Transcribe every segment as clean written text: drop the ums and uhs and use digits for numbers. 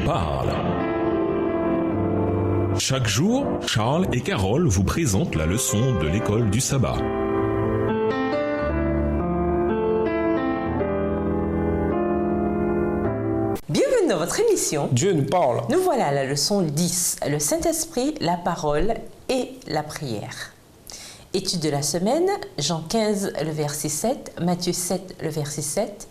parle. Chaque jour, Charles et Carole vous présentent la leçon de l'école du sabbat. Bienvenue dans votre émission. Dieu nous parle. Nous voilà à la leçon 10, le Saint-Esprit, la parole et la prière. Étude de la semaine, Jean 15, le verset 7, Matthieu 7, le verset 7,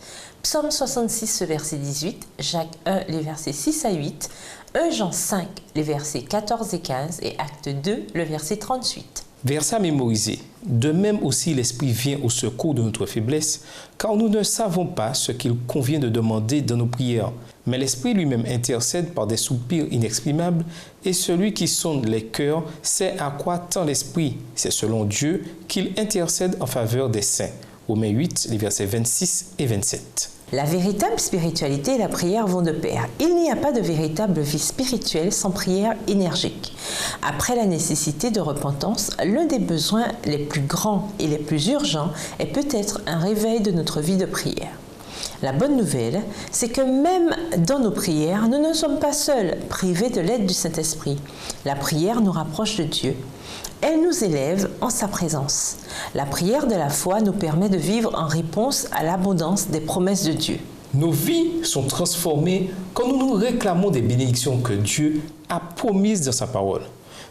Psaume 66, le verset 18, Jacques 1, les versets 6 à 8, 1 Jean 5, les versets 14 et 15 et Acte 2, le verset 38. Verset à mémoriser. De même aussi l'Esprit vient au secours de notre faiblesse, car nous ne savons pas ce qu'il convient de demander dans nos prières. Mais l'Esprit lui-même intercède par des soupirs inexprimables, et celui qui sonde les cœurs sait à quoi tend l'Esprit. C'est selon Dieu qu'il intercède en faveur des saints. Romains 8, les versets 26 et 27. La véritable spiritualité et la prière vont de pair. Il n'y a pas de véritable vie spirituelle sans prière énergique. Après la nécessité de repentance, l'un des besoins les plus grands et les plus urgents est peut-être un réveil de notre vie de prière. La bonne nouvelle, c'est que même dans nos prières, nous ne sommes pas seuls, privés de l'aide du Saint-Esprit. La prière nous rapproche de Dieu. Elle nous élève en sa présence. La prière de la foi nous permet de vivre en réponse à l'abondance des promesses de Dieu. Nos vies sont transformées quand nous nous réclamons des bénédictions que Dieu a promises dans sa parole.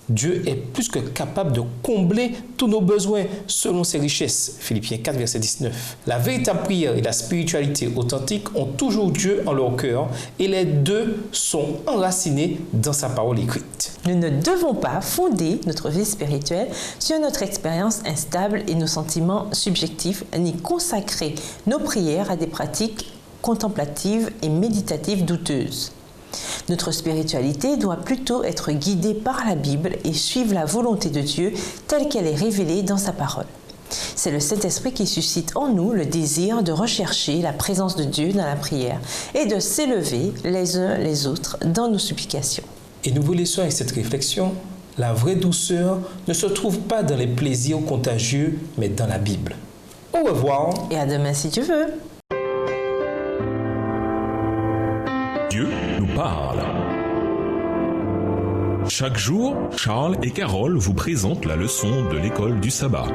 Dieu est plus que capable de combler tous nos besoins selon ses richesses. Philippiens 4, verset 19. La véritable prière et la spiritualité authentique ont toujours Dieu en leur cœur et les deux sont enracinés dans sa parole écrite. Nous ne devons pas fonder notre vie spirituelle sur notre expérience instable et nos sentiments subjectifs, ni consacrer nos prières à des pratiques contemplatives et méditatives douteuses. Notre spiritualité doit plutôt être guidée par la Bible et suivre la volonté de Dieu telle qu'elle est révélée dans sa parole. C'est le Saint-Esprit qui suscite en nous le désir de rechercher la présence de Dieu dans la prière et de s'élever les uns les autres dans nos supplications. Et nous vous laissons avec cette réflexion. La vraie douceur ne se trouve pas dans les plaisirs contagieux, mais dans la Bible. Au revoir. Et à demain si tu veux. Dieu nous parle. Chaque jour, Charles et Carole vous présentent la leçon de l'école du sabbat.